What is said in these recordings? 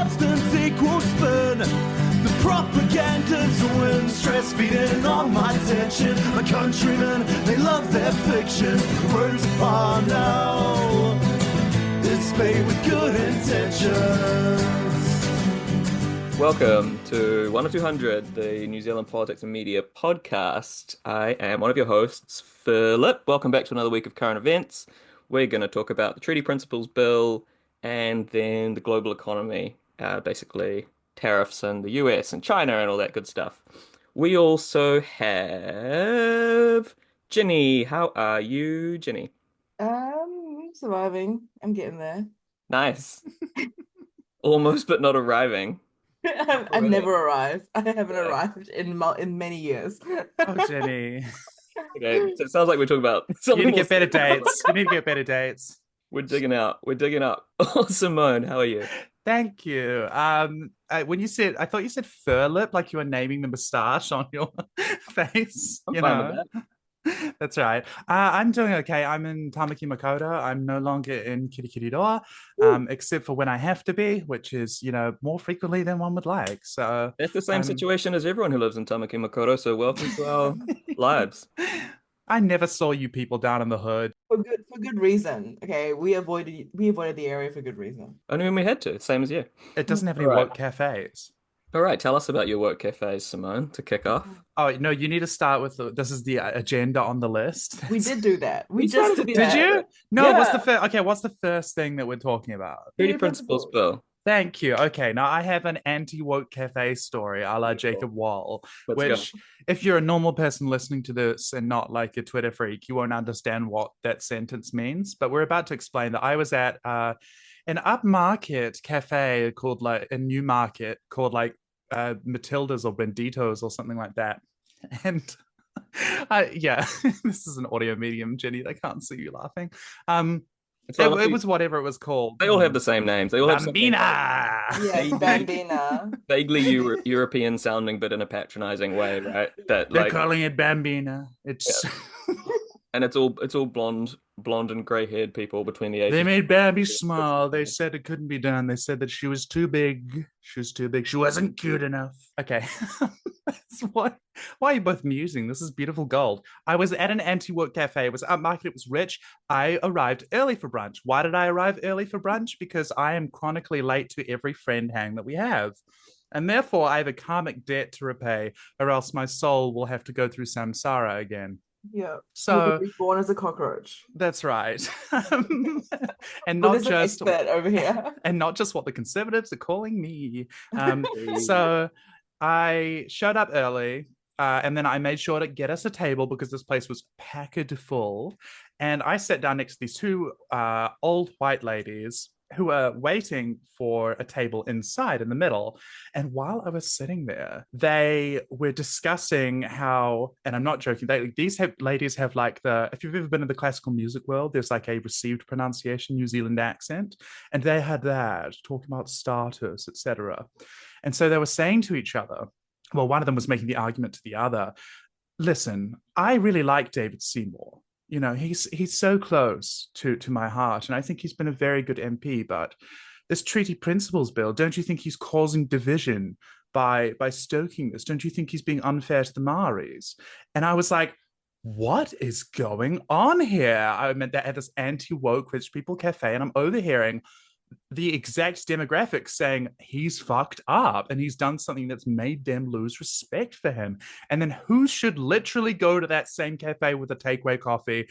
substance equals spin. The propaganda's a win, stress feeding on my tension. My countrymen, they love their fiction. Words are now, it's made with good intentions. Welcome to 1 or 200, the New Zealand Politics and Media podcast. I am one of your hosts, Philip. Welcome back to another week of current events. We're going to talk about the Treaty Principles Bill and then the global economy, basically tariffs and the US and China and all that good stuff. We also have Ginny. How are you, Ginny? Surviving. I'm getting there. Nice. Almost, but not arriving. I never arrive. I haven't arrived in many years. Oh, Jenny. Okay, so it sounds like we're talking about You something need to more get better serious. dates. You need to get better dates. We're digging out. We're digging up. Oh, Simone, how are you? Thank you. When you said, I thought you said fur lip, like you were naming the moustache on your face. I'm You fine know, with that. that's right. I'm doing okay. I'm in Tamaki Makaurau. I'm no longer in Kirikiriroa, except for when I have to be, which is, more frequently than one would like. So That's the same um, situation as everyone who lives in Tamaki Makaurau, so welcome to our lives. I never saw you people down in the hood. For good reason. Okay, we avoided the area for good reason. Only when we had to, same as you. It doesn't have any All right. woke cafes. All right, tell us about your work cafes, Simone, to kick off. Oh, no, you need to start with this is the agenda on the list. We did do that. We We just started did to Did that. you? No, what's the Yeah. first? Okay, what's the first thing that we're talking about? Treaty Treaty Principles Principles. Bill. Thank you. Okay, now I have an anti-woke cafe story, a la Jacob Wall, Let's which, if you're a normal person listening to this and not like a Twitter freak, you won't understand what that sentence means. But we're about to explain that I was at an upmarket cafe called in Newmarket called Matilda's or Benditos or something like that, and. Yeah, this is an audio medium, Jenny. They can't see you laughing. It's all It was whatever it was called. They all have the same names. They all have something Bambina. Yes, Bambina. vaguely European sounding, but in a patronizing way, right? That They're like, calling it Bambina. It's and it's all blonde and gray-haired people between the ages. they made Bambi small. They said it couldn't be done. They said that she was too big. She was too big. She wasn't cute enough. Okay. That's why are you both musing? This is beautiful gold. I was at an anti-work cafe. It was upmarket. It was rich. I arrived early for brunch. Why did I arrive early for brunch? Because I am chronically late to every friend hang that we have. And therefore, I have a karmic debt to repay, or else my soul will have to go through samsara again. Yeah. So Born as a cockroach. that's right. And Well, not there's an just expert over here. and not just what the conservatives are calling me. So I showed up early, and then I made sure to get us a table because this place was packed full. And I sat down next to these two old white ladies who were waiting for a table inside in the middle. And while I was sitting there, they were discussing how, and I'm not joking, ladies have if you've ever been in the classical music world, there's like a received pronunciation New Zealand accent. And they had that, talking about status, etc. And so they were saying to each other, well, one of them was making the argument to the other, listen, I really like David Seymour. He's so close to my heart, and I think he's been a very good MP. But this Treaty Principles Bill, don't you think he's causing division by stoking this? Don't you think he's being unfair to the Maoris? And I was like, what is going on here? I meant that at this anti-woke rich people cafe, and I'm overhearing the exact demographics saying he's fucked up and he's done something that's made them lose respect for him. And then who should literally go to that same cafe with a takeaway coffee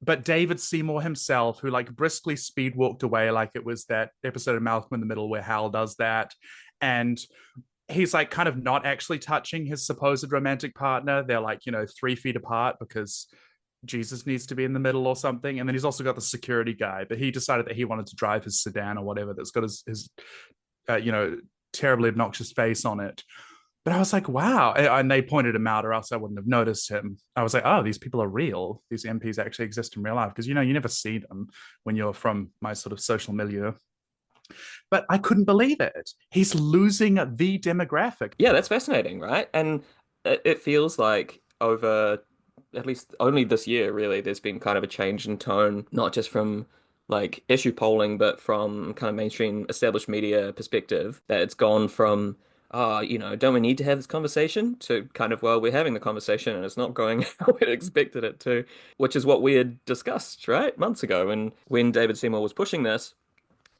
but David Seymour himself, who briskly speed walked away like it was that episode of Malcolm in the Middle where Hal does that. And he's kind of not actually touching his supposed romantic partner. They're 3 feet apart because Jesus needs to be in the middle or something. And then he's also got the security guy, but he decided that he wanted to drive his sedan or whatever that's got his terribly obnoxious face on it. But I was like, wow. And they pointed him out, or else I wouldn't have noticed him. I was like, oh, these people are real. These MPs actually exist in real life. Because, you never see them when you're from my sort of social milieu. But I couldn't believe it. He's losing the demographic. Yeah, that's fascinating, right? And it feels like over at least only this year, really, there's been kind of a change in tone, not just from like issue polling, but from kind of mainstream established media perspective, that it's gone from, don't we need to have this conversation to kind of, well, we're having the conversation and it's not going how we expected it to, which is what we had discussed, right, months ago. And when David Seymour was pushing this,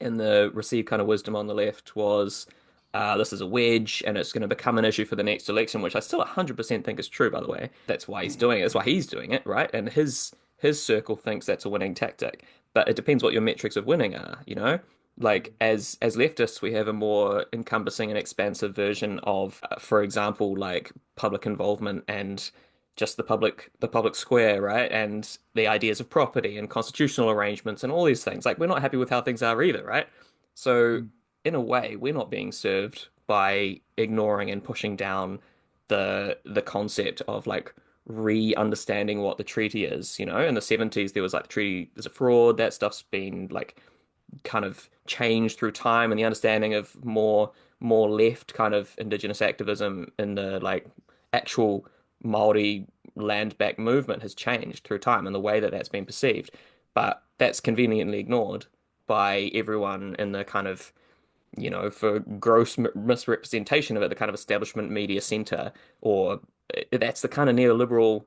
and the received kind of wisdom on the left was this is a wedge and it's going to become an issue for the next election, which I still 100% think is true, by the way. That's why he's doing it. That's why he's doing it, right? And his circle thinks that's a winning tactic. But it depends what your metrics of winning are, you know? Like as leftists, we have a more encompassing and expansive version of, for example, like public involvement and just the public square, right? And the ideas of property and constitutional arrangements and all these things. Like we're not happy with how things are either, right? So in a way, we're not being served by ignoring and pushing down the concept of like re-understanding what the treaty is. You know, in the 70s there was like the treaty is a fraud. That stuff's been like kind of changed through time, and the understanding of more left kind of indigenous activism in the like actual Maori land back movement has changed through time and the way that that's been perceived. But that's conveniently ignored by everyone in the kind of, for gross misrepresentation of it, the kind of establishment media center, or that's the kind of neoliberal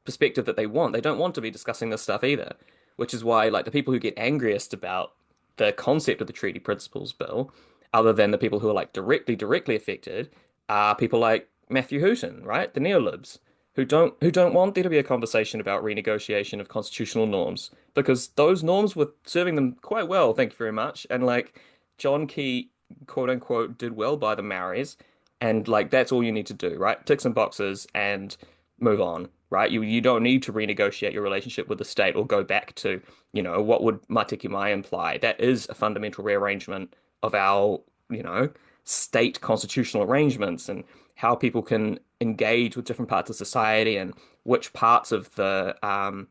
perspective that they want. They don't want to be discussing this stuff either, which is why, like, the people who get angriest about the concept of the Treaty Principles Bill, other than the people who are like directly affected, are people like Matthew Hooton, right? The neolibs, who don't want there to be a conversation about renegotiation of constitutional norms because those norms were serving them quite well, thank you very much. And like John Key, quote unquote, did well by the Maoris, and like that's all you need to do, right? Tick some boxes and move on, right? You don't need to renegotiate your relationship with the state or go back to, what would Matiki Mai imply? That is a fundamental rearrangement of our, state constitutional arrangements and how people can engage with different parts of society and which parts of the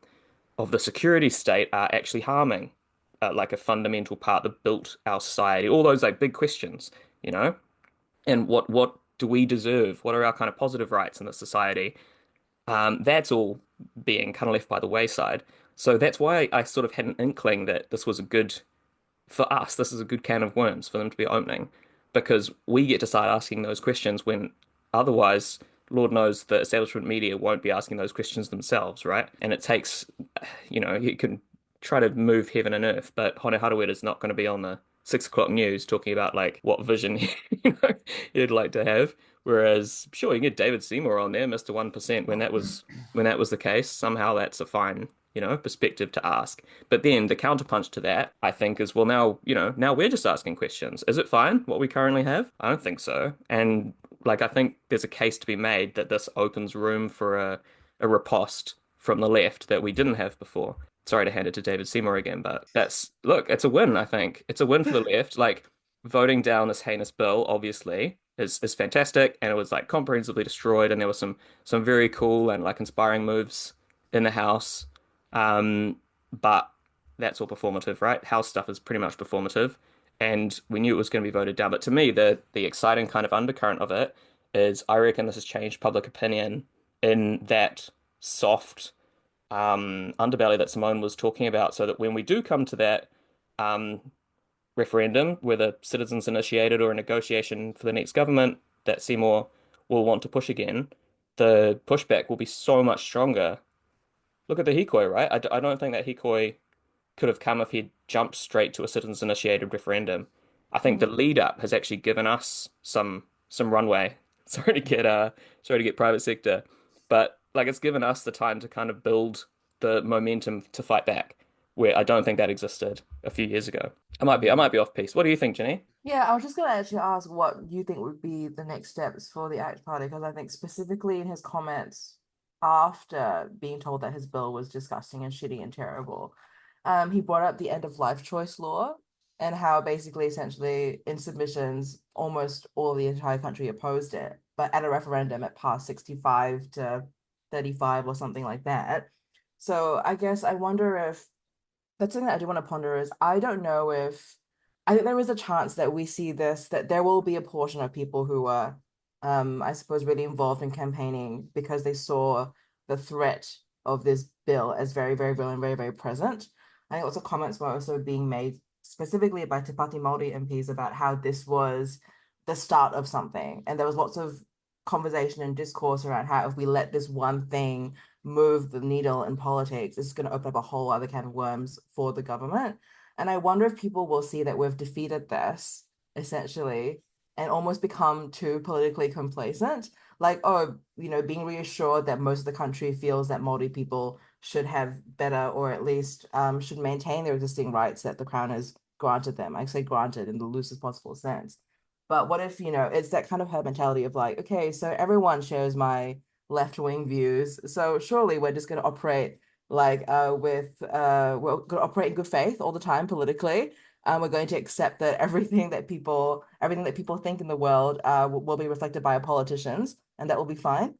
security state are actually harming like a fundamental part that built our society. All those like big questions, and what do we deserve? What are our kind of positive rights in the society? That's all being kind of left by the wayside. So that's why I sort of had an inkling that this was a good, for us, this is a good can of worms for them to be opening, because we get to start asking those questions when otherwise, Lord knows, the establishment media won't be asking those questions themselves, right? And it takes, you can try to move heaven and earth, but Hone Harawira is not going to be on the 6 o'clock news talking about like what vision he'd like to have. Whereas, sure, you can get David Seymour on there, Mr. 1%, when that was the case. Somehow that's a fine, perspective to ask. But then the counterpunch to that, I think, is well now, now we're just asking questions. Is it fine what we currently have? I don't think so. And like I think there's a case to be made that this opens room for a riposte from the left that we didn't have before. Sorry to hand it to David Seymour again, but look, it's a win, I think. It's a win for the left. Like voting down this heinous bill, obviously, is fantastic, and it was like comprehensively destroyed, and there were some very cool and like inspiring moves in the House. But that's all performative, right? House stuff is pretty much performative, and we knew it was going to be voted down. But to me, the exciting kind of undercurrent of it is I reckon this has changed public opinion in that soft underbelly that Simone was talking about, so that when we do come to that referendum, whether citizens initiated or a negotiation for the next government that Seymour will want to push again, the pushback will be so much stronger. Look at the Hikoi, right? I don't think that Hikoi could have come if he'd jumped straight to a citizens initiated referendum. I think the lead up has actually given us some runway. Sorry to get private sector, but like it's given us the time to kind of build the momentum to fight back, where I don't think that existed a few years ago. I might be off piece. What do you think, Ginny? Yeah, I was just going to actually ask what you think would be the next steps for the ACT Party, because I think specifically in his comments after being told that his bill was disgusting and shitty and terrible, he brought up the end of life choice law and how basically essentially in submissions almost all the entire country opposed it, but at a referendum it passed 65 to 35 or something like that. So I guess I wonder if that's something that I do want to ponder is I don't know if I think there is a chance that we see this, that there will be a portion of people who are I suppose really involved in campaigning because they saw the threat of this bill as very, very real and very, very present. I think lots of comments were also being made specifically by Te Pāti Māori MPs about how this was the start of something. And there was lots of conversation and discourse around how if we let this one thing move the needle in politics, it's going to open up a whole other can of worms for the government. And I wonder if people will see that we've defeated this essentially and almost become too politically complacent. Like, oh, being reassured that most of the country feels that Māori people should have better or at least should maintain their existing rights that the Crown has granted them. I say granted in the loosest possible sense. But what if, it's that kind of herd mentality of like, okay, so everyone shares my left-wing views. So surely we're just going to operate like we're going to operate in good faith all the time politically. We're going to accept that everything that people think in the world will be reflected by our politicians, and that will be fine.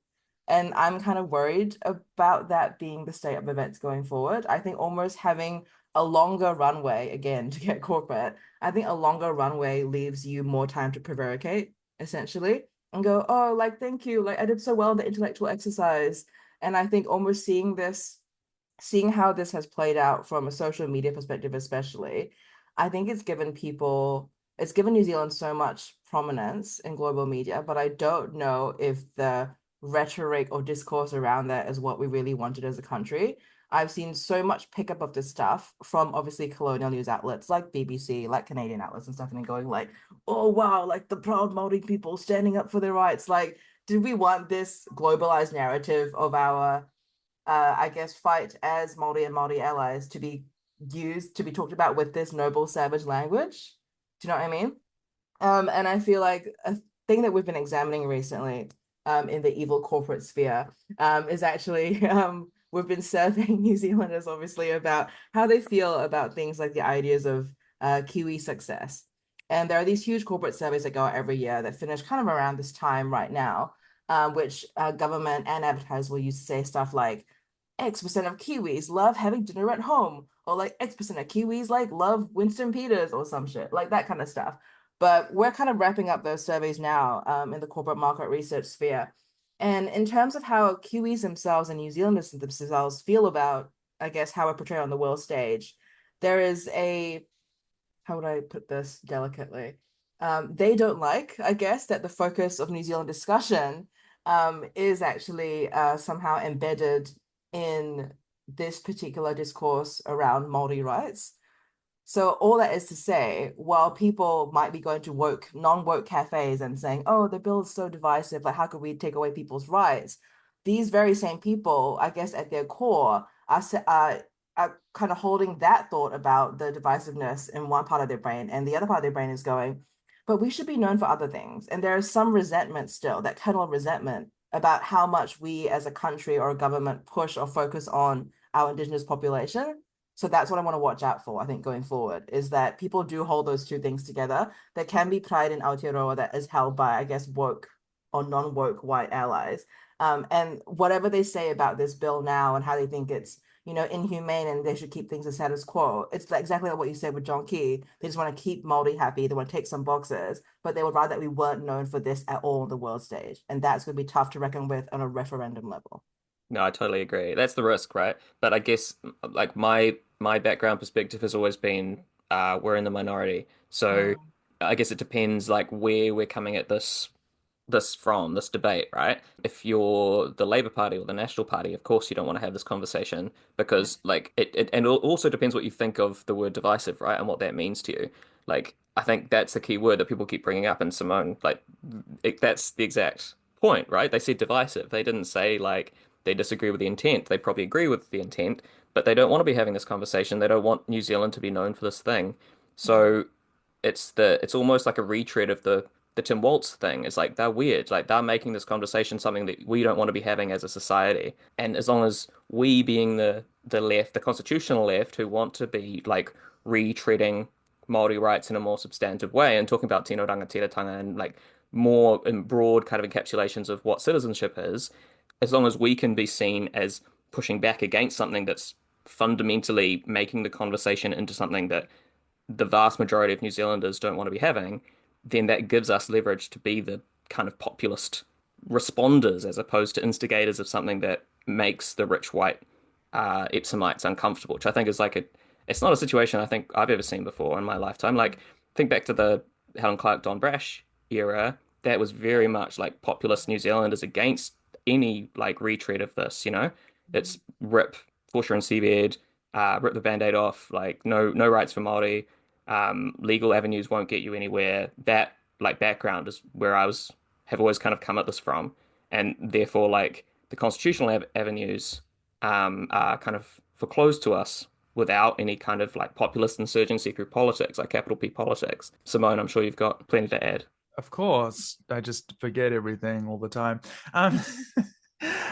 And I'm kind of worried about that being the state of events going forward. I think almost having a longer runway, again, to get corporate, I think a longer runway leaves you more time to prevaricate, essentially, and go, oh, like, thank you. Like, I did so well in the intellectual exercise. And I think almost seeing how this has played out from a social media perspective, especially, I think it's given New Zealand so much prominence in global media, but I don't know if the rhetoric or discourse around that is what we really wanted as a country. I've seen so much pickup of this stuff from obviously colonial news outlets like BBC, like Canadian outlets and stuff, and then going like, oh wow, like the proud Māori people standing up for their rights. Like, did we want this globalized narrative of our I guess, fight as Māori and Māori allies to be used, to be talked about with this noble savage language? Do you know what I mean? And I feel like a thing that we've been examining recently in the evil corporate sphere is actually we've been surveying New Zealanders obviously about how they feel about things like the ideas of Kiwi success. And there are these huge corporate surveys that go out every year that finish kind of around this time right now, which government and advertisers will use to say stuff like X% of Kiwis love having dinner at home, or like X% of Kiwis like love Winston Peters or some shit, like that kind of stuff. But we're kind of wrapping up those surveys now in the corporate market research sphere. And in terms of how Kiwis themselves and New Zealanders themselves feel about, I guess, how we're portrayed on the world stage, there is how would I put this delicately? They don't like, I guess, that the focus of New Zealand discussion is actually somehow embedded in this particular discourse around Māori rights. So all that is to say, while people might be going to non-woke cafes and saying, "Oh, the bill is so divisive, like how could we take away people's rights?" These very same people, I guess, at their core, are kind of holding that thought about the divisiveness in one part of their brain, and the other part of their brain is going, "But we should be known for other things." And there is some resentment still, that kernel of resentment about how much we as a country or a government push or focus on our Indigenous population. So that's what I want to watch out for, I think, going forward, is that people do hold those two things together. There can be pride in Aotearoa that is held by, I guess, woke or non-woke white allies. And whatever they say about this bill now and how they think it's, inhumane and they should keep things as status quo, it's like exactly like what you said with John Key. They just want to keep Māori happy. They want to take some boxes, but they would rather that we weren't known for this at all on the world stage. And that's going to be tough to reckon with on a referendum level. No, I totally agree. That's the risk, right? But I guess like my background perspective has always been we're in the minority. So Mm, I guess it depends like where we're coming at this debate, right? If you're the Labour Party or the National Party, of course you don't want to have this conversation yeah. because like it and it also depends what you think of the word divisive, right? And what that means to you. Like I think that's the key word that people keep bringing up and Simone, like that's the exact point, right? They said divisive. They didn't say like they disagree with the intent. They probably agree with the intent, but they don't want to be having this conversation. They don't want New Zealand to be known for this thing. Mm, So it's almost like a retread of the Tim Waltz thing. It's like they're weird. Like they're making this conversation something that we don't want to be having as a society. And as long as we being the left, the constitutional left, who want to be like retreading Māori rights in a more substantive way and talking about tino rangatiratanga and like more in broad kind of encapsulations of what citizenship is, as long as we can be seen as pushing back against something that's fundamentally making the conversation into something that the vast majority of New Zealanders don't want to be having, then that gives us leverage to be the kind of populist responders as opposed to instigators of something that makes the rich white Epsomites uncomfortable, which I think is like it's not a situation I think I've ever seen before in my lifetime. Like, think back to the Helen Clark Don Brash era. That was very much like populist New Zealanders against any like retread of this, you know? It's rip Forster and Seabed, rip the band-aid off, like no rights for Māori, legal avenues won't get you anywhere. That like background is where have always kind of come at this from. And therefore like the constitutional avenues are kind of foreclosed to us without any kind of like populist insurgency through politics, like capital P politics. Simone, I'm sure you've got plenty to add. Of course, I just forget everything all the time. Um,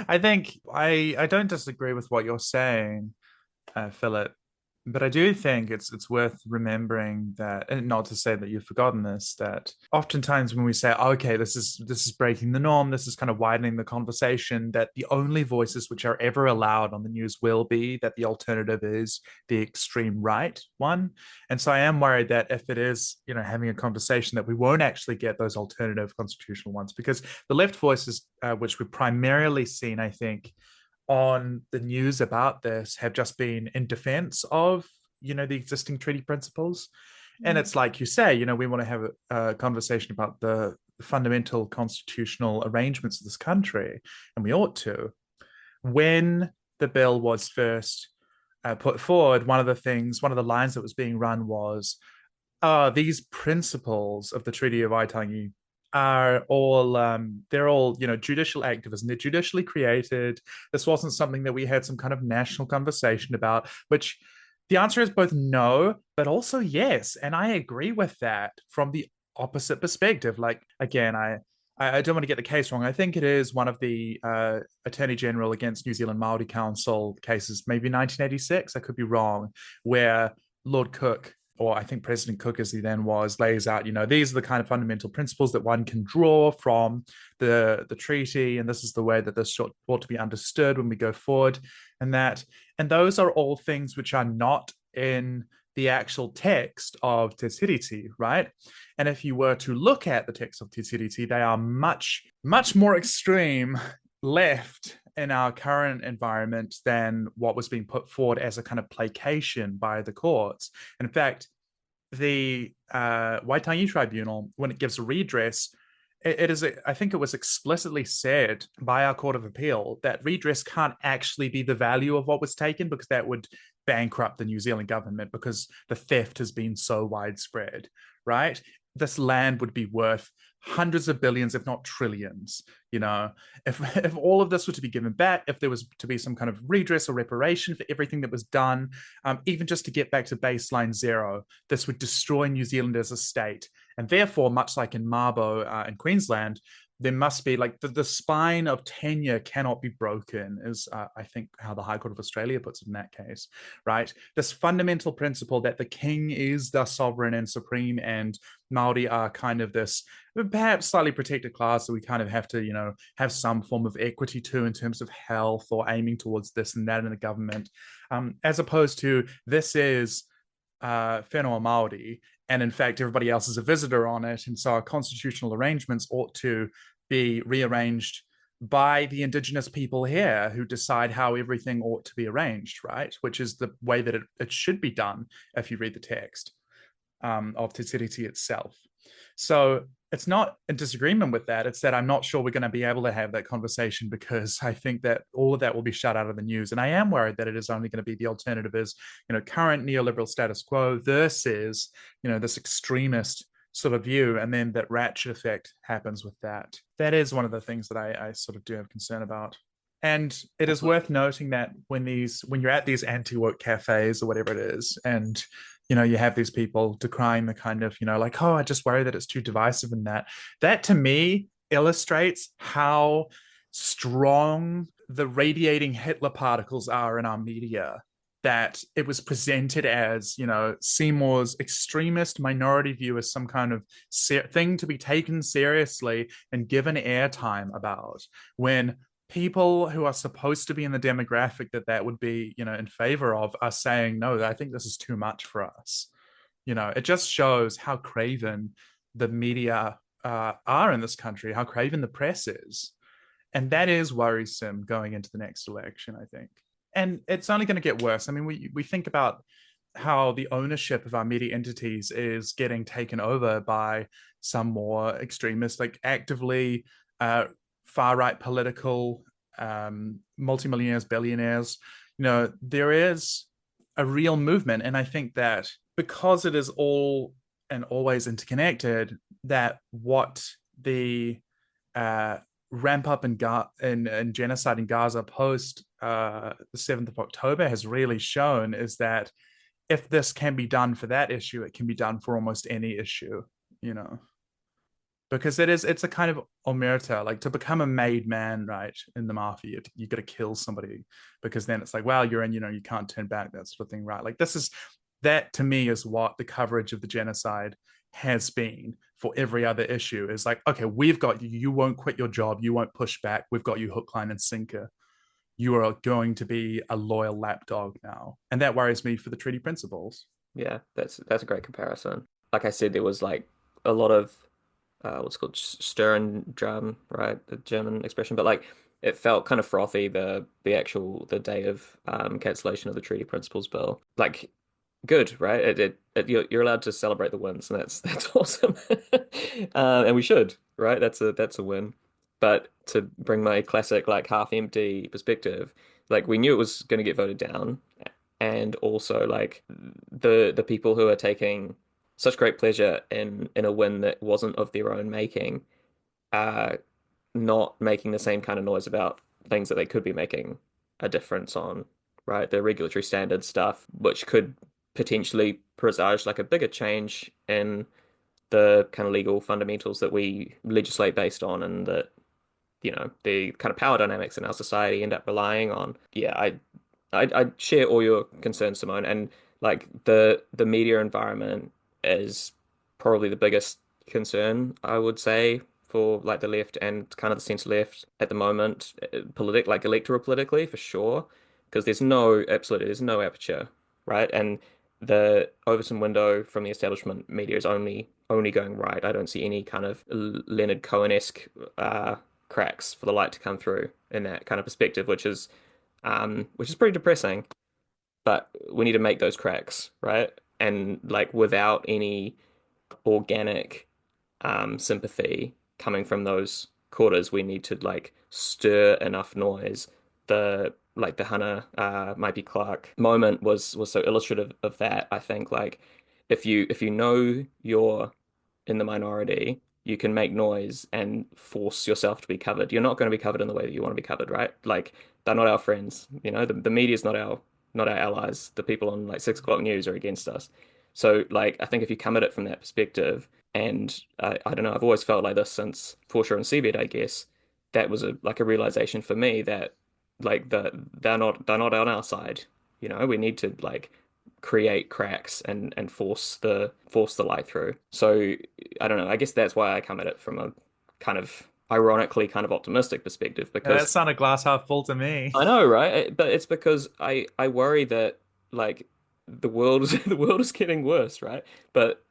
I think I don't disagree with what you're saying, Philip. But I do think it's worth remembering that, and not to say that you've forgotten this, that oftentimes when we say, okay, this is breaking the norm, this is kind of widening the conversation, that the only voices which are ever allowed on the news will be that the alternative is the extreme right one. And so I am worried that if it is, having a conversation, that we won't actually get those alternative constitutional ones, because the left voices, which we've primarily seen, I think, on the news about this have just been in defense of the existing treaty principles. And it's like you say, we want to have a conversation about the fundamental constitutional arrangements of this country, and we ought to. When the bill was first put forward, one of the lines that was being run was, these principles of the Treaty of Waitangi are all they're all judicial activism. They're judicially created. This wasn't something that we had some kind of national conversation about, which the answer is both no, but also yes. And I agree with that from the opposite perspective. Like, again, I don't want to get the case wrong. I think it is one of the Attorney General against New Zealand Māori Council cases, maybe 1986, I could be wrong, where Lord Cook, or I think President Cook as he then was, lays out, these are the kind of fundamental principles that one can draw from the treaty, and this is the way that this ought to be understood when we go forward, and those are all things which are not in the actual text of Te Tiriti, right? And if you were to look at the text of Te Tiriti, they are much, much more extreme left in our current environment than what was being put forward as a kind of placation by the courts. And in fact, the Waitangi Tribunal, when it gives redress, I think it was explicitly said by our Court of Appeal that redress can't actually be the value of what was taken, because that would bankrupt the New Zealand government, because the theft has been so widespread, right? This land would be worth hundreds of billions, if not trillions. If all of this were to be given back, if there was to be some kind of redress or reparation for everything that was done, even just to get back to baseline zero, this would destroy New Zealand as a state. And therefore, much like in Mabo in Queensland, there must be like the spine of tenure cannot be broken, is I think how the High Court of Australia puts it in that case, right? This fundamental principle that the king is the sovereign and supreme, and Māori are kind of this perhaps slightly protected class that we kind of have to, have some form of equity to in terms of health, or aiming towards this and that in the government, as opposed to this is whenua Māori, and in fact everybody else is a visitor on it, and so our constitutional arrangements ought to be rearranged by the Indigenous people here, who decide how everything ought to be arranged, right? Which is the way that it should be done if you read the text of Te Tiriti itself. So it's not a disagreement with that. It's that I'm not sure we're going to be able to have that conversation, because I think that all of that will be shut out of the news. And I am worried that it is only going to be the alternative is, current neoliberal status quo versus, this extremist sort of view, and then that ratchet effect happens with that. That is one of the things that I sort of do have concern about. And it is worth noting that when you're at these anti-woke cafes or whatever it is, and you have these people decrying the kind of, like, oh, I just worry that it's too divisive, and that to me illustrates how strong the radiating Hitler particles are in our media. That it was presented as, Seymour's extremist minority view as some kind of thing to be taken seriously and given airtime about, when people who are supposed to be in the demographic that would be, in favor of, are saying, no, I think this is too much for us. It just shows how craven the media are in this country, how craven the press is. And that is worrisome going into the next election, I think. And it's only going to get worse. I mean, we think about how the ownership of our media entities is getting taken over by some more extremists, like actively far right political multimillionaires, billionaires. There is a real movement, and I think that because it is all and always interconnected, that what the ramp up in genocide in Gaza post the 7th of October has really shown is that if this can be done for that issue, it can be done for almost any issue, because it's a kind of omerta, like to become a made man, right? In the mafia, you got to kill somebody, because then it's like, well, you're in, you can't turn back, that sort of thing, right? Like that to me is what the coverage of the genocide has been for every other issue, is like, okay, we've got you, you won't quit your job, you won't push back, we've got you hook, line, and sinker. You are going to be a loyal lapdog now. And that worries me for the treaty principles. Yeah, that's a great comparison. Like I said, there was like a lot of what's called Stirren drum, right? The German expression, but like it felt kind of frothy the day of cancellation of the treaty principles bill. Like good, right? You're allowed to celebrate the wins, and that's awesome. And we should, right? That's a win. But to bring my classic like half empty perspective, like we knew it was going to get voted down, and also like the people who are taking such great pleasure in a win that wasn't of their own making are not making the same kind of noise about things that they could be making a difference on, right? The regulatory standard stuff, which could potentially presage like a bigger change in the kind of legal fundamentals that we legislate based on, and that, the kind of power dynamics in our society end up relying on. Yeah, I share all your concerns, Simone, and like the media environment is probably the biggest concern, I would say, for like the left and kind of the centre left at the moment, like electoral politically for sure, because there's no aperture, right? And the Overton window from the establishment media is only going right. I don't see any kind of Leonard Cohen-esque cracks for the light to come through in that kind of perspective, which is pretty depressing. But we need to make those cracks, right? And like without any organic sympathy coming from those quarters, we need to like stir enough noise. The Hannah might be Clark moment was so illustrative of that. I think like if you know you're in the minority, you can make noise and force yourself to be covered. You're not going to be covered in the way that you want to be covered, right? Like they're not our friends, the media's not our allies. The people on like 6 o'clock news are against us. So like I think if you come at it from that perspective, and I don't know, I've always felt like this since Forshaw and Seabed, I guess, that was a realization for me that like they're not on our side. We need to like create cracks and force the light through. So I don't know. I guess that's why I come at it from a kind of ironically kind of optimistic perspective, Yeah, that because sounded glass half full to me. I know, right? But it's because I worry that like the world is the world is getting worse, right? But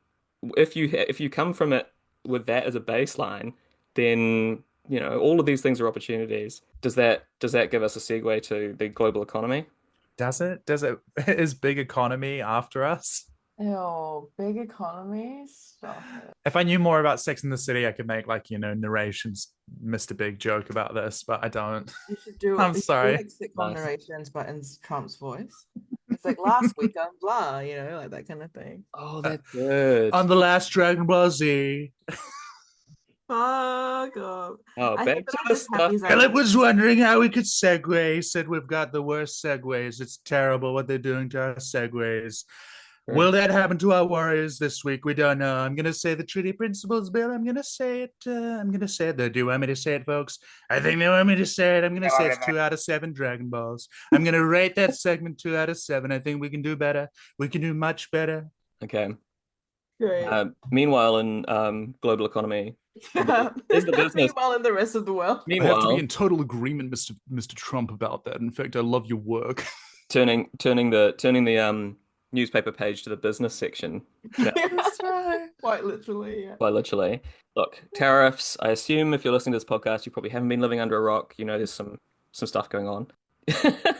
if you come from it with that as a baseline, then all of these things are opportunities. Does that give us a segue to the global economy? Does it? Does it? Is big economy after us? Ew, big economy? Stop it. If I knew more about Sex in the City, I could make like, narrations, Mr. Big joke about this, but I don't. You should do I'm you should do, sorry. like sitcom Nice. narrations, but in Trump's voice. It's like last week on blah, like that kind of thing. Oh, that's good. On the last Dragon Ball Z, Fuck up. Oh, I back think to that I the just have stuff. these Philip ideas. was wondering how we could segue. He said we've got the worst segues. It's terrible what they're doing to our segues. Right. Will that happen to our Warriors this week? We don't know. I'm going to say the Treaty Principles Bill. I'm going to say it. I'm going to say it. Do you want me to say it, folks? I think they want me to say it. I'm going to say it's 2 out of 7 Dragon Balls. I'm going to rate that segment 2 out of 7. I think we can do better. We can do much better. Okay. Great. Meanwhile, in global economy, is the business. Meanwhile, in the rest of the world. I have to be Meanwhile, in total agreement, Mr. Trump, about that. In fact, I love your work. turning the newspaper page to the business section. That's right. Quite literally, yeah. Quite literally. Look, tariffs. I assume if you're listening to this podcast, you probably haven't been living under a rock. There's some stuff going on.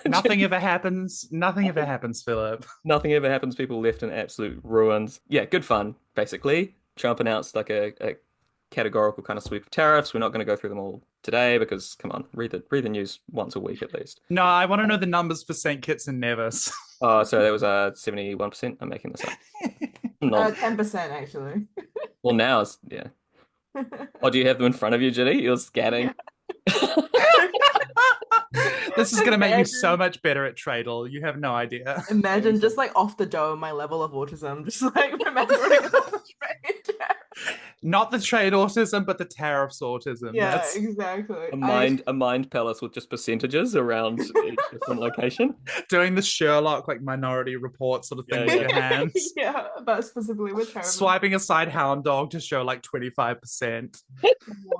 Nothing ever happens. Nothing ever happens, Philip. Nothing ever happens. People left in absolute ruins. Yeah, good fun, basically. Trump announced like a categorical kind of sweep of tariffs. We're not going to go through them all today because, come on, read the news once a week at least. No, I want to know the numbers for St. Kitts and Nevis. Oh, so that was 71%. I'm making this up. No, 10% actually. well now it's yeah. Oh, do you have them in front of you, Ginny? You're scanning. This is going to make you so Imagine, much better at Tradle. You have no idea. imagine just like off the dome, my level of autism, just like remembering all the trade. Not the trade autism, but the tariffs autism. Yeah, That's exactly. A mind palace with just percentages around each different location. doing the Sherlock like Minority Report sort of thing Yeah, with your hands. Yeah, but specifically with Tariff. Swiping aside Hound Dog to show like 25%.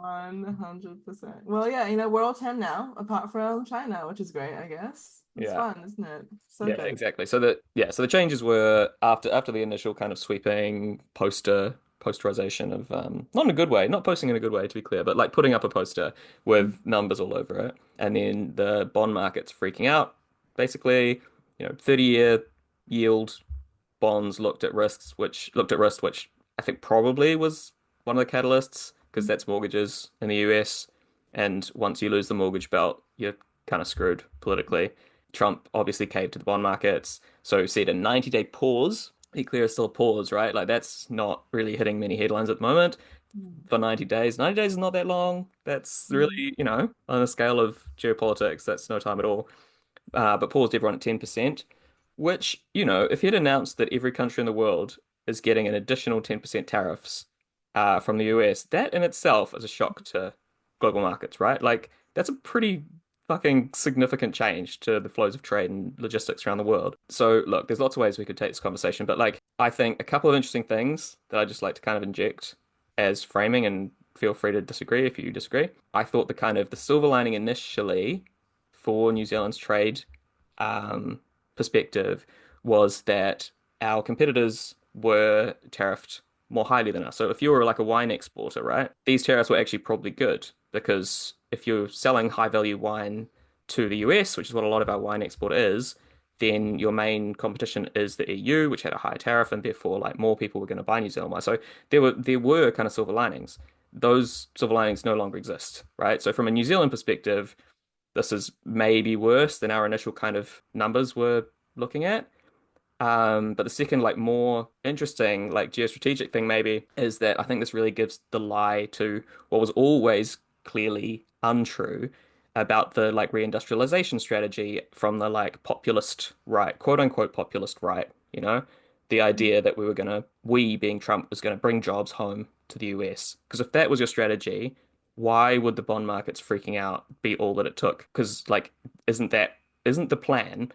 100%. Well, yeah, we're all 10 now, apart from China, which is great, I guess. It's Yeah. fun, isn't it? So Yeah, good. exactly. So the changes were after the initial kind of sweeping posterization of not in a good way, not posting in a good way to be clear, but like putting up a poster with numbers all over it, and then the bond market's freaking out. Basically, 30-year yield bonds looked at risk, which I think probably was one of the catalysts because that's mortgages in the US, and once you lose the mortgage belt, you're kind of screwed politically. Trump obviously caved to the bond markets, so said a 90-day pause. Be clear, it's still a pause, right? Like that's not really hitting many headlines at the moment for 90 days. 90 days is not that long. That's really, on a scale of geopolitics, that's no time at all. But paused everyone at 10%, which, if he'd announced that every country in the world is getting an additional 10% tariffs from the US, that in itself is a shock to global markets, right? Like, that's a pretty fucking significant change to the flows of trade and logistics around the world. So, look, there's lots of ways we could take this conversation, but like, I think a couple of interesting things that I just like to kind of inject as framing, and feel free to disagree if you disagree. I thought the silver lining initially for New Zealand's trade perspective was that our competitors were tariffed more highly than us. So if you were like a wine exporter, right, these tariffs were actually probably good because if you're selling high value wine to the US, which is what a lot of our wine export is, then your main competition is the EU, which had a higher tariff, and therefore like more people were going to buy New Zealand wine. So there were kind of silver linings. Those silver linings no longer exist, right? So from a New Zealand perspective, this is maybe worse than our initial kind of numbers were looking at. But the second, like more interesting, like geostrategic thing maybe is that I think this really gives the lie to what was always clearly untrue about the like reindustrialization strategy from the like populist right, quote unquote populist right, the idea that we being Trump was going to bring jobs home to the US. Because if that was your strategy, why would the bond markets freaking out be all that it took? Because like, isn't the plan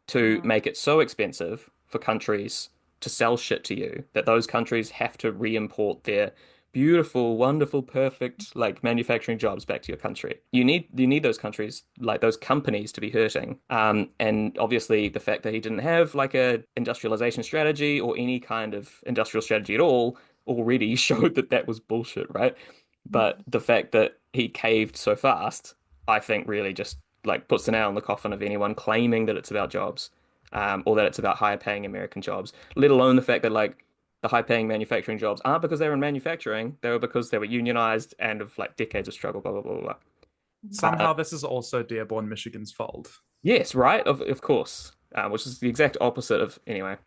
to make it so expensive for countries to sell shit to you that those countries have to re-import their beautiful, wonderful, perfect like manufacturing jobs back to your country? You need those countries, like those companies, to be hurting. And obviously the fact that he didn't have like a industrialization strategy or any kind of industrial strategy at all already showed that that was bullshit, right? But the fact that he caved so fast, I think really just like puts the nail in the coffin of anyone claiming that it's about jobs, or that it's about higher paying American jobs, let alone the fact that like the high paying manufacturing jobs aren't because they were in manufacturing, they were because they were unionized and of like decades of struggle, blah, blah, blah, blah. Somehow this is also Dearborn, Michigan's fault. Yes, right, of course, which is the exact opposite of anyway.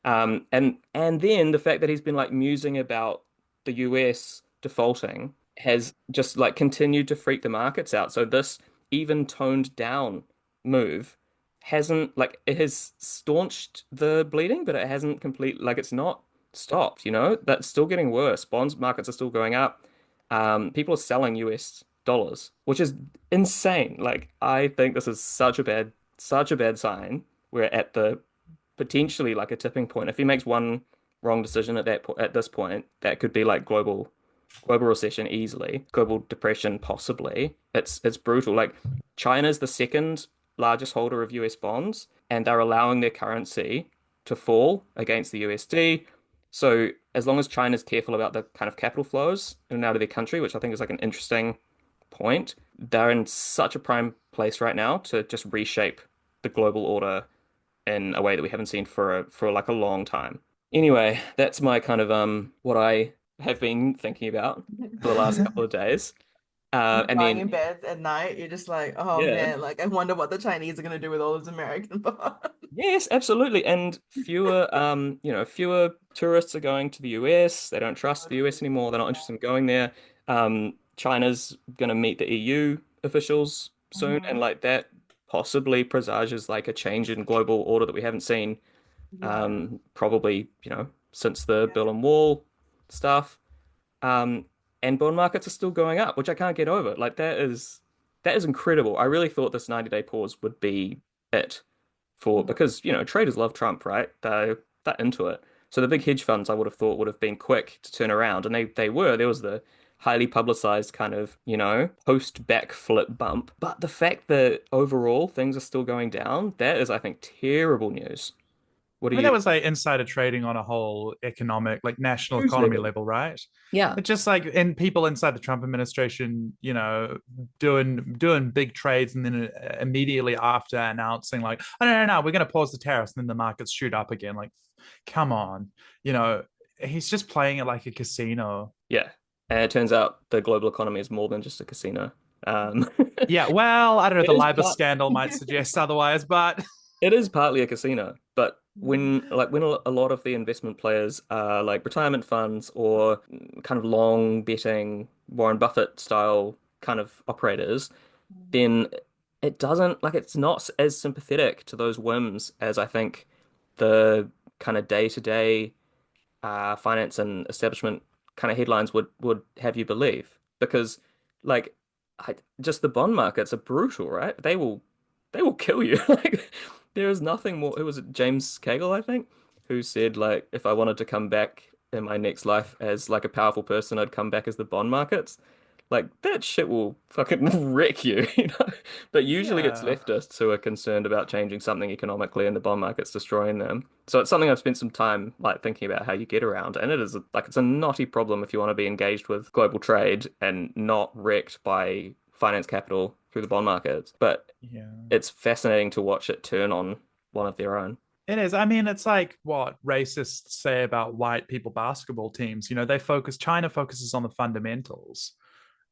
And then the fact that he's been like musing about the US defaulting has just like continued to freak the markets out. So this even toned down move hasn't like it has staunched the bleeding, but it hasn't complete like it's not stopped, That's still getting worse. Bonds markets are still going up. People are selling US dollars, which is insane. Like I think this is such a bad sign. We're at the potentially like a tipping point. If he makes one wrong decision at this point, that could be like global recession easily, global depression possibly. It's brutal. Like China's the second largest holder of US bonds, and they're allowing their currency to fall against the USD. So as long as China's careful about the kind of capital flows in and out of their country, which I think is like an interesting point, they're in such a prime place right now to just reshape the global order in a way that we haven't seen for like a long time. Anyway, that's my kind of what I have been thinking about for the last couple of days. And Lying in then bed at night, you're just like, oh yeah, man, like I wonder what the Chinese are gonna do with all those American bonds. yes, absolutely. And fewer fewer tourists are going to the US. They don't trust the US anymore. They're not interested in going there. China's gonna meet the EU officials soon, and Mhm. like that possibly presages like a change in global order that we haven't seen Yeah. probably, since the Berlin Wall stuff. Um, and bond markets are still going up, which I can't get over. Like that is incredible. I really thought this 90-day pause would be it for Mhm. because, traders love Trump, right? They're into it. So the big hedge funds I would have thought would have been quick to turn around, and they were. There was the highly publicized kind of, post backflip bump. But the fact that overall things are still going down, that is, I think, terrible news. What I do mean, that you was like insider trading on a whole economic, like national cruise economy level? level, right? Yeah. It's just like in people inside the Trump administration, doing big trades, and then immediately after announcing like, oh no, we're going to pause the tariffs, and then the markets shoot up again. Like, come on, you know, he's just playing it like a casino. Yeah. And it turns out the global economy is more than just a casino. Um, Yeah, well, I don't know. it The is Libor part scandal might suggest otherwise, but it is partly a casino, but when a lot of the investment players are like retirement funds or kind of long betting Warren Buffett style kind of operators, then it doesn't like it's not as sympathetic to those whims as I think the kind of day-to-day finance and establishment kind of headlines would have you believe because like just the bond markets are brutal, right? They will kill you. Like there is nothing more. It was James Cagle, I think, who said like if I wanted to come back in my next life as like a powerful person, I'd come back as the bond markets. Like that shit will fucking wreck you, you know? But usually it's yeah. leftists who are concerned about changing something economically and the bond market's destroying them. So it's something I've spent some time like thinking about how you get around. And it is like it's a knotty problem if you want to be engaged with global trade and not wrecked by finance capital through the bond markets. But Yeah. it's fascinating to watch it turn on one of their own. It is. I mean, it's like what racists say about white people basketball teams. China focuses on the fundamentals.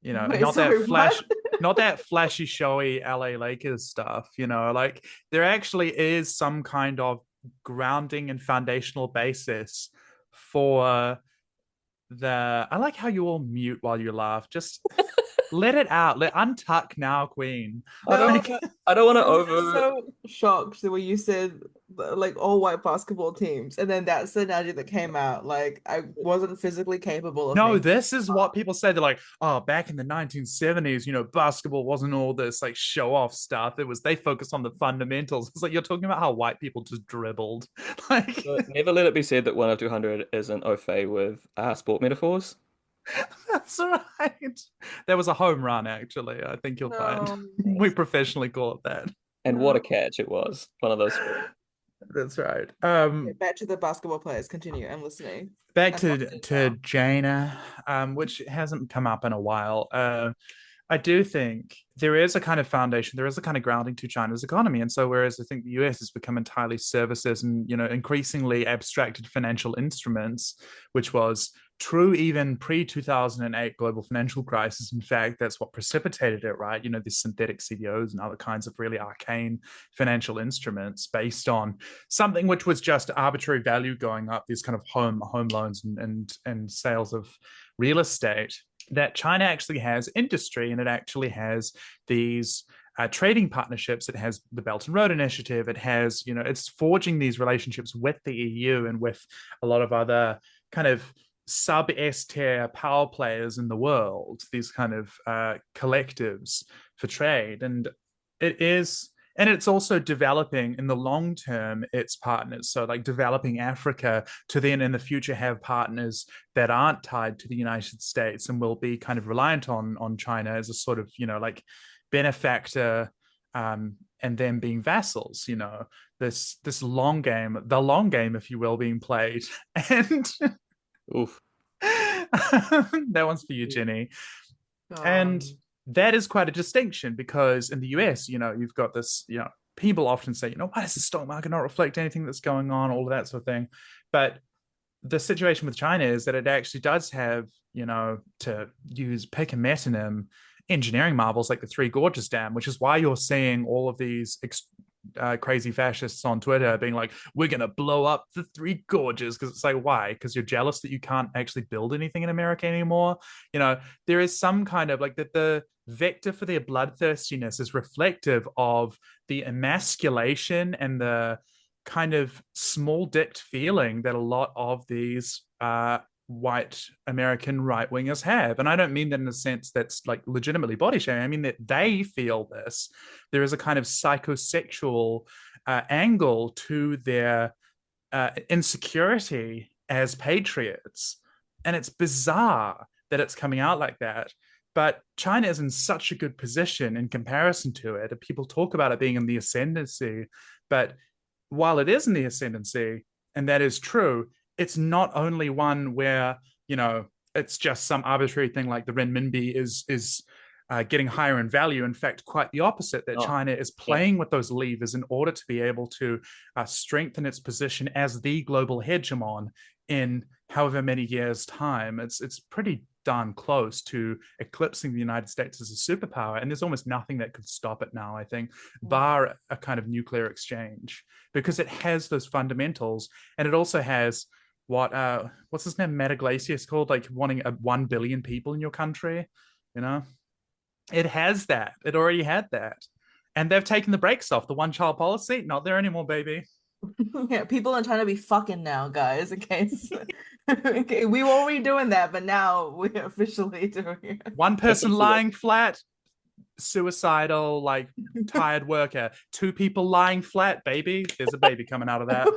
Wait, Not sorry, what? not that flashy, showy LA Lakers stuff. Like there actually is some kind of grounding and foundational basis for I like how you all mute while you laugh. Just let it out. Let untuck now, Queen. I don't No, wanna, I don't want to I'm just over so shocked the way you said like all white basketball teams, and then that's the analogy that came out. Like I wasn't physically capable of No, making. this is what people say. They're like, oh, back in the 1970s, basketball wasn't all this like show off stuff. They focused on the fundamentals. It's like you're talking about how white people just dribbled. Like, but never let it be said that 1 of 200 isn't au fait with sport metaphors. that's right. There was a home run, actually. I think you'll find No, we professionally call it that. And what a no. catch it was. One of those sports. That's right. Okay, back to the basketball players. Continue. I'm listening. Back I to lost it to now. Jaina, which hasn't come up in a while. I do think there is a kind of foundation, there is a kind of grounding to China's economy. And so, whereas I think the US has become entirely services and, increasingly abstracted financial instruments, which was true even pre 2008 global financial crisis. In fact, that's what precipitated it, right? These synthetic CDOs and other kinds of really arcane financial instruments based on something which was just arbitrary value going up, these kind of home loans and sales of real estate, that China actually has industry and it actually has these trading partnerships. It has the Belt and Road Initiative. It has, it's forging these relationships with the EU and with a lot of other kind of sub S tier power players in the world, these kind of collectives for trade. And it's also developing in the long term its partners. So, like developing Africa to then in the future have partners that aren't tied to the United States and will be kind of reliant on China as a sort of, like benefactor, and them being vassals. This long game, the long game, if you will, being played. And Oof. that one's for you, Ginny. And God. that is quite a distinction, because in the US, you've got this, people often say, why does the stock market not reflect anything that's going on, all of that sort of thing. But the situation with China is that it actually does have, to pick a metonym, engineering marvels like the Three Gorges Dam, which is why you're seeing all of these crazy fascists on Twitter being like, we're going to blow up the Three Gorges. Because it's like, why? Because you're jealous that you can't actually build anything in America anymore. There is some kind of like that the vector for their bloodthirstiness is reflective of the emasculation and the kind of small dicked feeling that a lot of these white American right wingers have. And I don't mean that in a sense that's like legitimately body shaming. I mean that they feel this. There is a kind of psychosexual angle to their insecurity as patriots. And it's bizarre that it's coming out like that. But China is in such a good position in comparison to it. People talk about it being in the ascendancy, but while it is in the ascendancy, and that is true, it's not only one where, it's just some arbitrary thing like the renminbi is getting higher in value. In fact, quite the opposite, that China is playing with those levers in order to be able to strengthen its position as the global hegemon in however many years' time. It's pretty darn close to eclipsing the United States as a superpower, and there's almost nothing that could stop it now, I think, bar a kind of nuclear exchange, because it has those fundamentals. And it also has what's his name, Matt Iglesias, called, like, wanting 1 billion people in your country. It has that. It already had that. And they've taken the brakes off. The one-child policy, not there anymore, baby. Yeah, people are trying to be fucking now, guys, in case. Okay, we were already doing that, but now we're officially doing it. One person lying flat, suicidal, like tired worker. 2 people lying flat, baby. There's a baby coming out of that.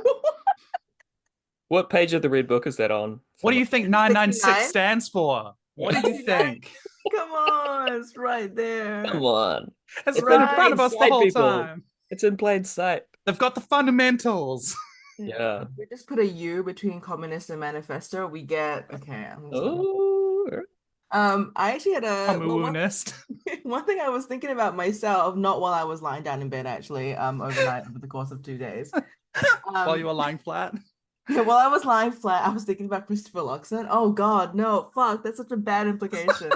What page of the Red Book is that on? What do you think 996 69? stands for? What do you think? Come on, it's right there. Come on. It's been in front of us the whole people. time. It's in plain sight. They've got the fundamentals. Yeah. We just put a U between communist and manifesto. We get okay. I actually had one thing I was thinking about myself, not while I was lying down in bed, actually, overnight over the course of 2 days. While you were lying flat? Yeah, while I was lying flat, I was thinking about Christopher Luxon. Oh God, no, fuck, that's such a bad implication.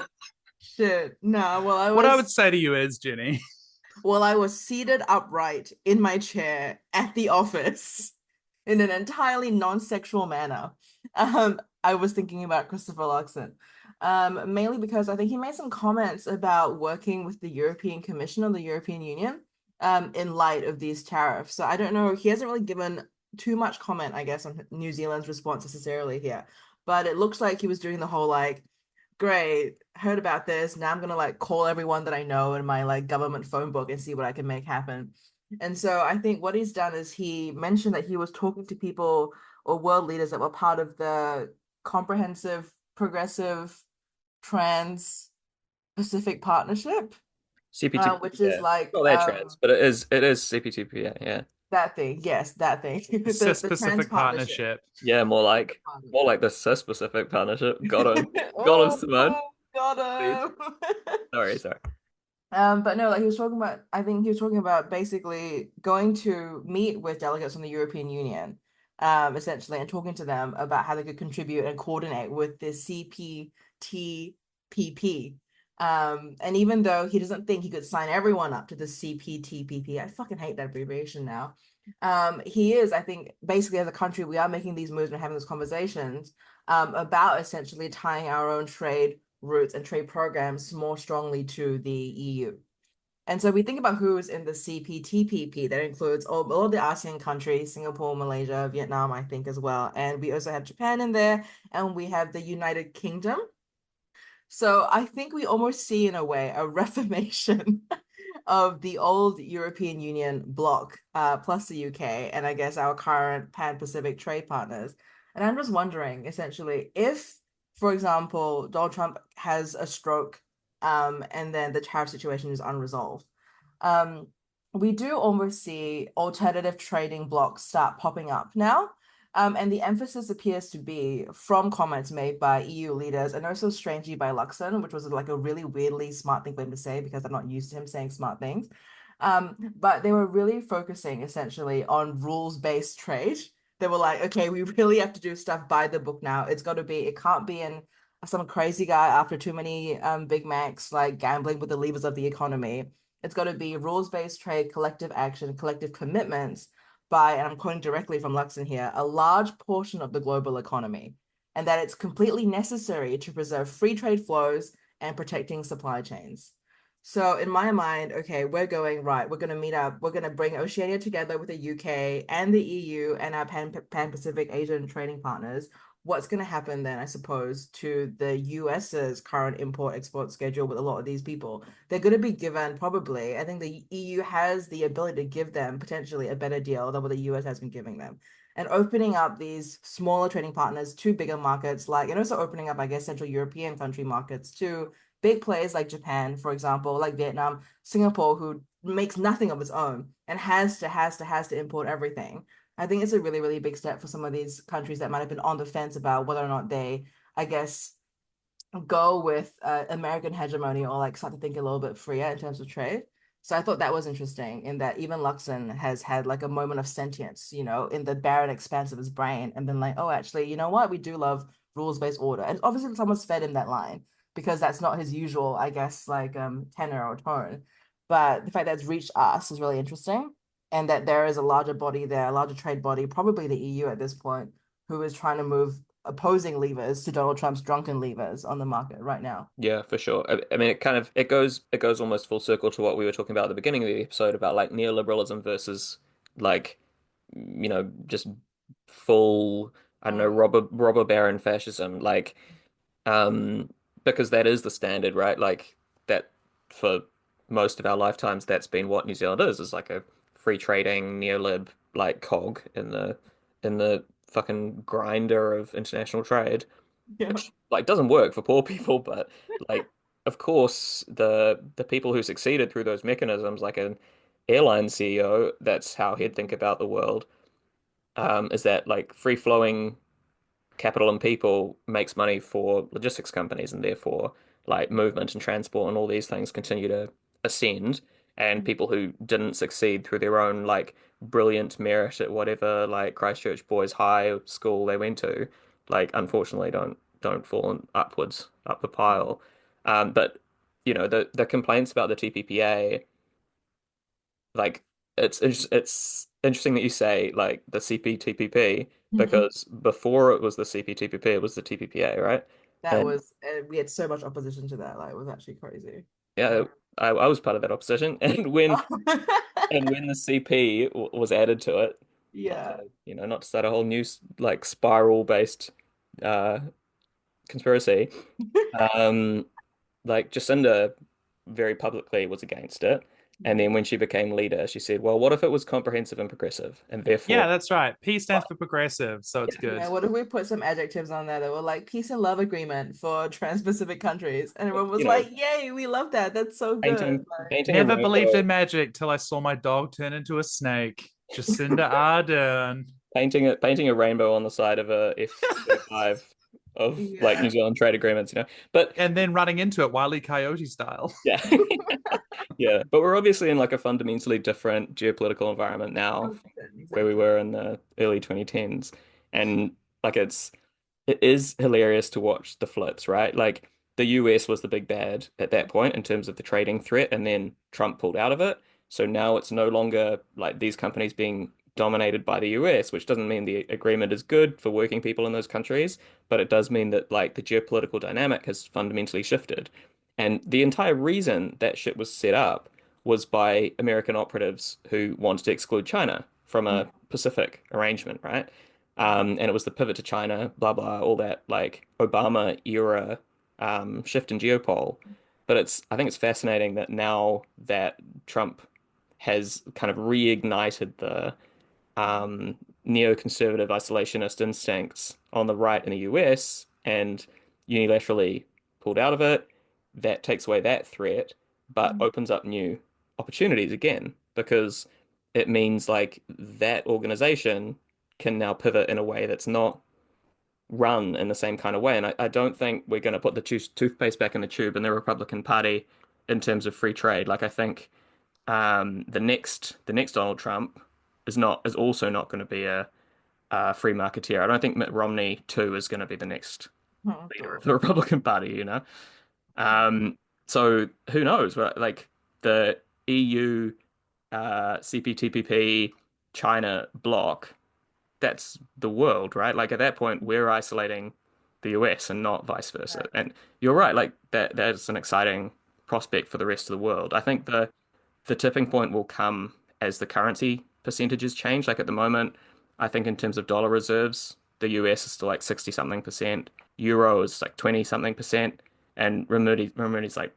Shit, no. What I would say to you is, Ginny, while I was seated upright in my chair at the office in an entirely non-sexual manner, I was thinking about Christopher Luxon. Mainly because I think he made some comments about working with the European Commission or the European Union in light of these tariffs. So I don't know, he hasn't really given too much comment, I guess, on New Zealand's response necessarily here. But it looks like he was doing the whole, like, great, heard about this, now I'm gonna, like, call everyone that I know in my, like, government phone book and see what I can make happen. And so I think what he's done is he mentioned that he was talking to people or world leaders that were part of the Comprehensive Progressive Trans-Pacific Partnership, CPTP, which is like not that trans, but it is CPTP, yeah. That thing, yes, that thing. Cis-Pacific Partnership. Yeah, more like the cis-Pacific Partnership. Got him. Got him, Simone. Got him. Sorry. But no, like I think he was talking about basically going to meet with delegates from the European Union, essentially, and talking to them about how they could contribute and coordinate with the CPTPP. And even though he doesn't think he could sign everyone up to the CPTPP, I fucking hate that abbreviation now. He is, I think, basically, as a country, we are making these moves and having these conversations about essentially tying our own trade routes and trade programs more strongly to the EU. And so we think about who is in the CPTPP. That includes all of the ASEAN countries, Singapore, Malaysia, Vietnam, I think, as well. And we also have Japan in there, and we have the United Kingdom. So I think we almost see, in a way, a reformation of the old European Union bloc, plus the UK, and I guess our current Pan-Pacific trade partners. And I'm just wondering, essentially, if, for example, Donald Trump has a stroke, and then the tariff situation is unresolved, we do almost see alternative trading blocs start popping up now. And the emphasis appears to be from comments made by EU leaders and also strangely by Luxon, which was like a really weirdly smart thing for him to say because I'm not used to him saying smart things. But they were really focusing essentially on rules-based trade. They were like, okay, we really have to do stuff by the book now. It can't be in some crazy guy after too many Big Macs, like gambling with the levers of the economy. It's got to be rules-based trade, collective action, collective commitments by, and I'm quoting directly from Luxon here, a large portion of the global economy, and that it's completely necessary to preserve free trade flows and protecting supply chains. So in my mind, okay, we're going right. We're going to meet up. We're going to bring Oceania together with the UK and the EU and our Pan-Pacific Asian trading partners. What's going to happen then, I suppose, to the US's current import-export schedule with a lot of these people? They're going to be given probably, I think the EU has the ability to give them potentially a better deal than what the US has been giving them. And opening up these smaller trading partners to bigger markets, like, and also opening up, I guess, Central European country markets to big players like Japan, for example, like Vietnam, Singapore, who makes nothing of its own and has to import everything. I think it's a really, really big step for some of these countries that might have been on the fence about whether or not they, I guess, go with American hegemony or like start to think a little bit freer in terms of trade. So I thought that was interesting in that even Luxon has had like a moment of sentience, in the barren expanse of his brain and been like, oh, actually, you know what? We do love rules-based order. And obviously someone's fed him that line because that's not his usual, I guess, like tenor or tone. But the fact that it's reached us is really interesting. And that there is a larger body there, a larger trade body, probably the EU at this point, who is trying to move opposing levers to Donald Trump's drunken levers on the market right now. Yeah, for sure. I mean, it goes almost full circle to what we were talking about at the beginning of the episode about like neoliberalism versus like just full, I don't know, Mm, robber baron fascism. Like, um, because that is the standard, right? Like that for most of our lifetimes, that's been what New Zealand is like a free trading neolib like cog in the fucking grinder of international trade, yeah. which like doesn't work for poor people, but like of course the people who succeeded through those mechanisms, like an airline CEO, that's how he'd think about the world. Is that like free flowing capital and people makes money for logistics companies, and therefore like movement and transport and all these things continue to ascend. And people who didn't succeed through their own like brilliant merit at whatever like Christchurch Boys High school they went to, like unfortunately don't fall upwards up the pile. But the complaints about the TPPA, like it's interesting that you say like the CPTPP because before it was the CPTPP, it was the TPPA, right? That And was we had so much opposition to that. Like it was actually crazy. yeah, Yeah. I was part of that opposition, and when the CP was added to it, not to Yeah. not to start a whole new like spiral based uh conspiracy, um, like Jacinda very publicly was against it. And then when she became leader, she said, well, what if it was comprehensive and progressive? And Yeah, therefore, that's right. P stands for progressive, so it's good. Yeah, what if we put some adjectives on there that were like peace and love agreement for trans-Pacific countries? And everyone was you know, like, yay, we love that. That's so good. painting a Never believed rainbow, in magic till I saw my dog turn into a snake. Jacinda Ardern. painting a rainbow on the side of a F-35 of like New Yeah. Zealand trade agreements. But And then running into it, Wile E. Coyote style. yeah, yeah. But we're obviously in like a fundamentally different geopolitical environment now from where we Exactly. were in the early 2010s. And like it is hilarious to watch the flips, right? Like the US was the big bad at that point in terms of the trading threat, and then Trump pulled out of it. So now it's no longer like these companies being dominated by the US, which doesn't mean the agreement is good for working people in those countries, but it does mean that like the geopolitical dynamic has fundamentally shifted. And the entire reason that shit was set up was by American operatives who wanted to exclude China from a Pacific arrangement, right? And it was the pivot to China, blah blah, all that like Obama era shift in geopol. But I think it's fascinating that now that Trump has kind of reignited the neoconservative isolationist instincts on the right in the US and unilaterally pulled out of it, that takes away that threat, but opens up new opportunities again because it means like that organization can now pivot in a way that's not run in the same kind of way. And I don't think we're going to put the toothpaste back in the tube in the Republican Party in terms of free trade. Like I think the next Donald Trump is also not going to be a free marketeer. I don't think Mitt Romney too is going to be the next Oh, leader of God. the Republican Party, So who knows, right? Like the EU, CPTPP, China bloc, that's the world, right? Like at that point, we're isolating the US and not vice versa. Right. And you're right, like that's an exciting prospect for the rest of the world. I think the tipping point will come as the currency percentages change. Like at the moment, I think in terms of dollar reserves, the US is still like 60 something percent, euro is like 20 something percent, and remune's like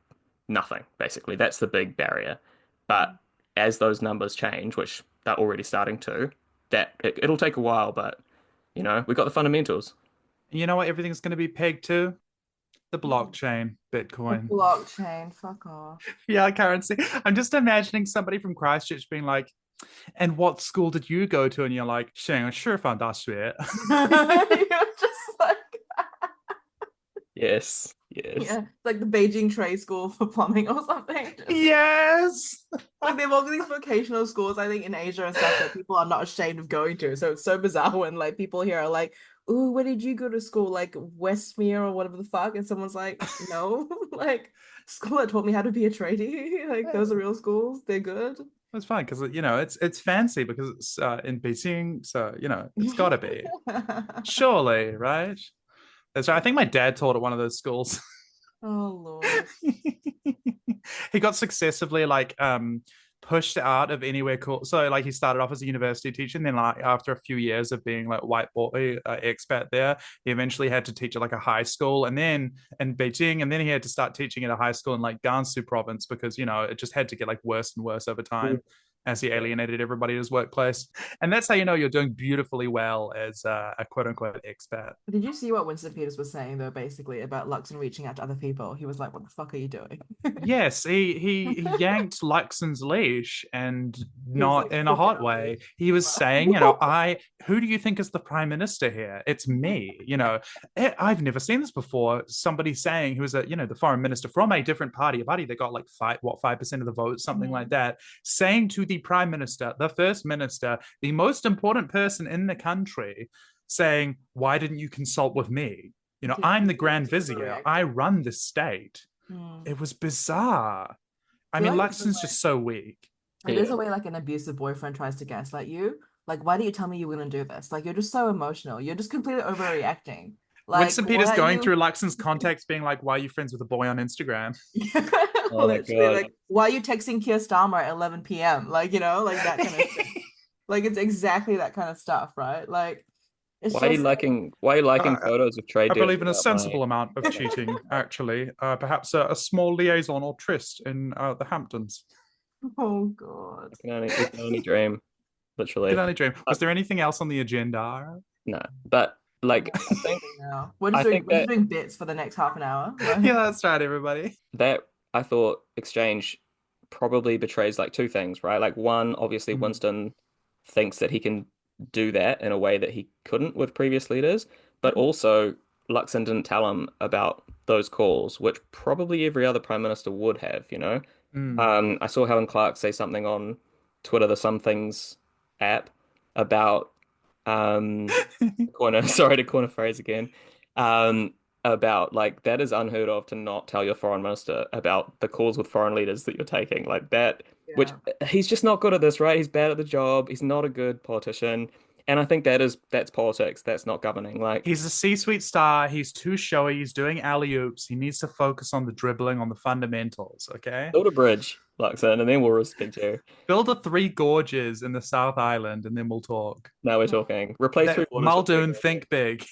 nothing, basically. That's the big barrier. But as those numbers change, which they're already starting to, it'll take a while, but we got the fundamentals. You know what everything's going to be pegged to? The blockchain, The Bitcoin. blockchain, fuck off. Yeah, currency. I'm just imagining somebody from Christchurch being like, and what school did you go to? And you're like, 上师范大学. You're just like, Yes, yes. yeah, it's like the Beijing Trade School for plumbing or something. Yes. Like they have all these vocational schools, I think, in Asia and stuff that people are not ashamed of going to. So it's so bizarre when like people here are like, "Ooh, where did you go to school? Like Westmere or whatever the fuck?" And someone's like, "No, like school that taught me how to be a tradie. Like those are real schools. They're good." It's fine because it's fancy because it's in Beijing, so it's got to be surely, right? That's right. I think my dad taught at one of those schools. Oh Lord. He got successively pushed out of anywhere cool. So like he started off as a university teacher, and then like after a few years of being like white boy expat there, he eventually had to teach at like a high school, and then in Beijing, and then he had to start teaching at a high school in like Gansu province because it just had to get like worse and worse over time as he alienated everybody in his workplace. And that's how you're doing beautifully well as a quote unquote expat. Did you see what Winston Peters was saying though, basically about Luxon reaching out to other people? He was like, "What the fuck are you doing?" Yes, he yanked Luxon's leash, and He was not like, in a "Look hot at way. me." He was saying, who do you think is the prime minister here? It's me. I've never seen this before. Somebody saying who was the foreign minister from a different party, a party that got like 5% of the vote, something like that, saying to the prime minister, the first minister, the most important person in the country, saying, "Why didn't you consult with me? I'm the Grand Vizier. I run the state." It was bizarre. I mean, like Luxon's just so weak. It is a way like an abusive boyfriend tries to gaslight you. Like, why didn't you tell me you were gonna do this? Like, you're just so emotional. You're just completely overreacting. Like, Winston Peters why are going you... through Luxon's contacts, being like, "Why are you friends with a boy on Instagram?" Oh my Literally, God. like, why are you texting Keir Starmer at 11 p.m.? Like, like that kind of thing. Like, it's exactly that kind of stuff, right? Like, it's Why are you just liking photos of trade I deals believe in a without sensible money? amount of cheating, actually. Perhaps a small liaison or tryst in the Hamptons. oh God. We can only dream, Can literally. only dream. Was there anything else on the agenda? No, but like No, now. I think We're just that doing bits for the next half an hour. Yeah, that's right, everybody. that I thought exchange probably betrays like two things, right? Like one, obviously Mm. Winston thinks that he can do that in a way that he couldn't with previous leaders, but also Luxon didn't tell him about those calls, which probably every other prime minister would have. Mm. I saw Helen Clark say something on Twitter, the Some Things app, about sorry to corner phrase again. Um, about like that is unheard of to not tell your foreign minister about the calls with foreign leaders that you're taking like that, which Yeah. he's just not good at this, right? He's bad at the job. He's not a good politician. And I think that's politics. That's not governing. Like He's a C-suite star. He's too showy. He's doing alley-oops. He needs to focus on the dribbling, on the fundamentals, okay? build a bridge, Luxon, and then we'll respect you. Build a Three Gorges in the South Island, and then we'll talk. Now we're talking. Replace Three Waters with Muldoon, Three think big.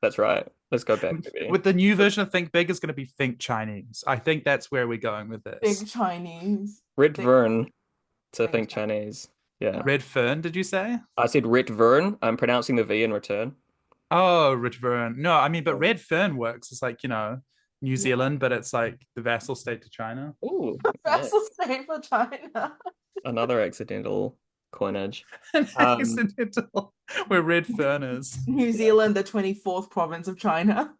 That's right. Let's go back, baby. With the new version of Think Big is going to be Think Chinese. I think that's where we're going with this. Big Chinese. Red Think- Vern to Think think Chinese. Yeah. Red Fern, did you say? I said Red Vern. I'm pronouncing the V in return. Oh, Red Fern. No, I mean, but Red Fern works. It's like, New Zealand, but it's like the vassal state to China. Ooh, Vassal state for China. another accidental coinage. An accidental. We're red furners. New Zealand, the 24th province of China.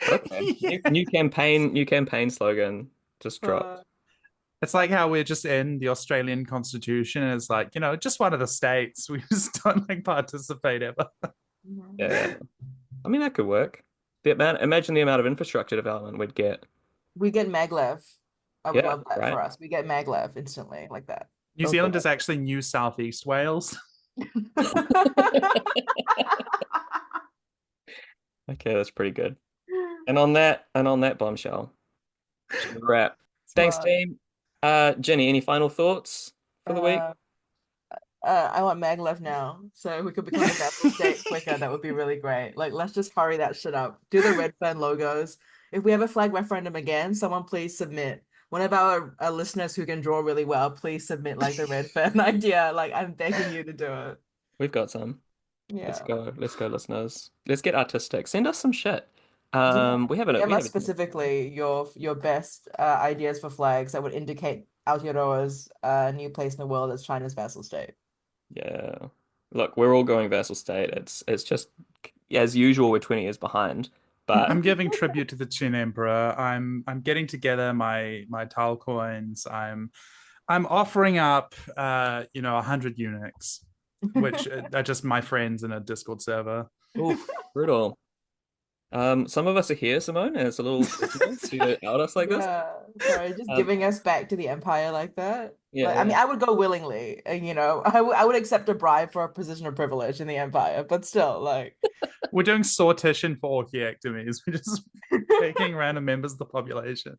Okay. New campaign slogan just dropped. It's like how we're just in the Australian Constitution, and it's like, just one of the states. We just don't participate ever. Yeah. I mean, that could work. Imagine the amount of infrastructure development we'd get. We get maglev. I would Yeah, love that right. for us. We get maglev instantly like that. New Zealand is actually New Southeast Wales. Okay, that's pretty good. And on that bombshell, wrap. Thanks, team. Ginny, any final thoughts for the week? I want maglev now, so if we could become a vassal state quicker, that would be really great. Like, let's just hurry that shit up. Do the red fern logos. If we have a flag referendum again, someone please submit. One of our listeners who can draw really well, please submit like the red fern idea. Like, I'm begging you to do it. We've got some. Yeah. Let's go, listeners. Let's get artistic. Send us some shit. We haven't. Yeah, specifically your best ideas for flags that would indicate Aotearoa's new place in the world as China's vassal state. Yeah. Look, we're all going vassal state. It's just as usual, we're 20 years behind. But I'm giving tribute to the Qin Emperor. I'm getting together my tile coins. I'm offering up 100 eunuchs, which are just my friends in a Discord server. Oof, brutal. Some of us are here, Simone, and it's a little to out us like this. Sorry, just giving us back to the empire like that. Yeah, I mean, I would go willingly, and I would accept a bribe for a position of privilege in the empire, but still, like, we're doing sortition for orchiectomies. We're just taking random members of the population.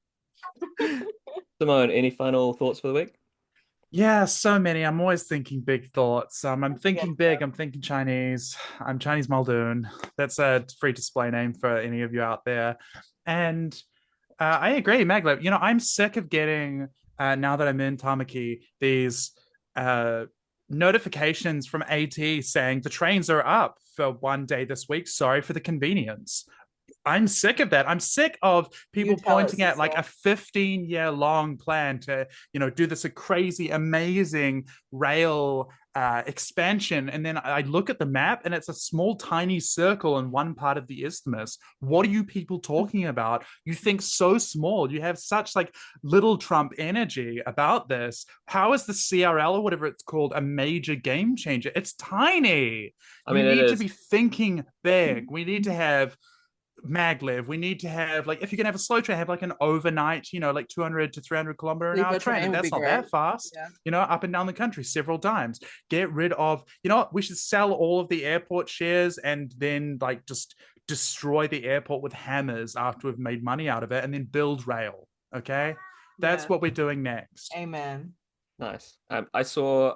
Simone, any final thoughts for the week? Yeah, so many. I'm always thinking big thoughts. I'm thinking big. I'm thinking Chinese. I'm Chinese Muldoon. That's a free display name for any of you out there. And I agree, Maglev. I'm sick of getting, now that I'm in Tamaki, these notifications from AT saying the trains are up for one day this week. Sorry for the convenience. I'm sick of that. I'm sick of people pointing at like a 15-year long plan to, do this a crazy, amazing rail expansion. And then I look at the map and it's a small, tiny circle in one part of the isthmus. What are you people talking about? You think so small. You have such like little Trump energy about this. How is the CRL or whatever it's called a major game changer? It's tiny. I mean, we need to be thinking big. We need to have maglev. We need to have, like, if you're gonna have a slow train, have like an overnight, like 200 to 300 kilometer an hour train. That's not that fast. Yeah. Up and down the country several times. Get rid of, we should sell all of the airport shares and then like just destroy the airport with hammers after we've made money out of it, and then build rail. Okay, that's what we're doing next. Amen. Nice. I saw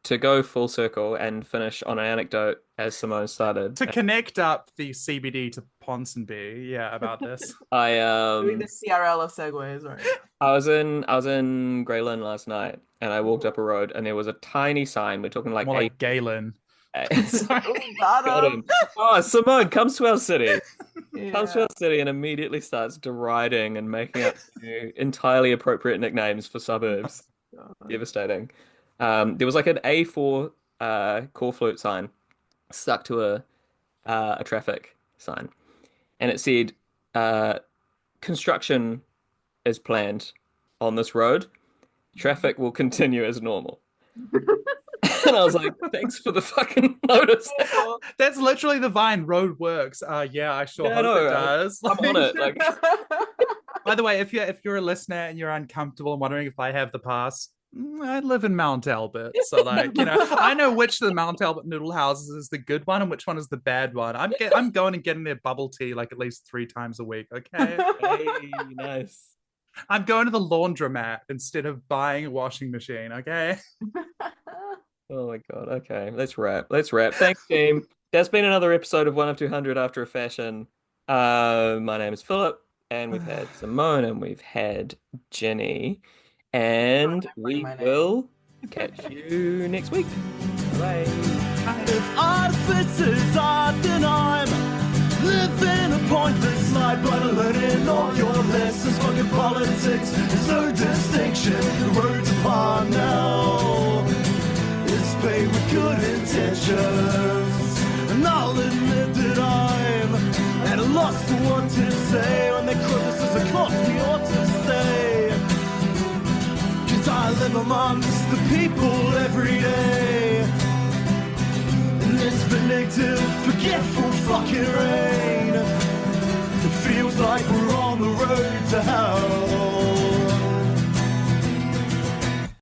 to go full circle and finish on an anecdote as Simone started. To connect up the CBD to Ponsonby, about this. Doing the CRL of segues, right? I was in Greyland last night, and I walked up a road, and there was a tiny sign. We're talking like more like Galen. Got him. Oh, Simone comes to our city. Comes to our city and immediately starts deriding and making up entirely appropriate nicknames for suburbs. Devastating. There was like an A4 core flute sign stuck to a traffic sign, and it said construction is planned on this road. Traffic will continue as normal. And I was like, thanks for the fucking notice. That's literally the Vine road works. Yeah, I sure hope it does. I'm on it. Like, by the way, if you're a listener and you're uncomfortable and wondering if I have the pass, I live in Mount Albert, so like I know which of the Mount Albert noodle houses is the good one and which one is the bad one. I'm going and getting their bubble tea like at least 3 times a week. Okay, hey, nice. I'm going to the laundromat instead of buying a washing machine. Okay. Oh my god. Okay, let's wrap. Thanks, team. That's been another episode of 1 of 200 after a fashion. My name is Philip, and we've had Simone, and we've had Ginny. And we will catch you next week. Bye. If artificers are then I'm living a pointless life. right, but learning all your lessons. Fucking politics, there's no distinction. The road's upon now. It's paved with good intentions. And I'll admit that I'm at a loss for what to say when they quote this as a cost we ought to stay. Cause I live amongst the people every day. In this vindictive, forgetful fucking rain. It feels like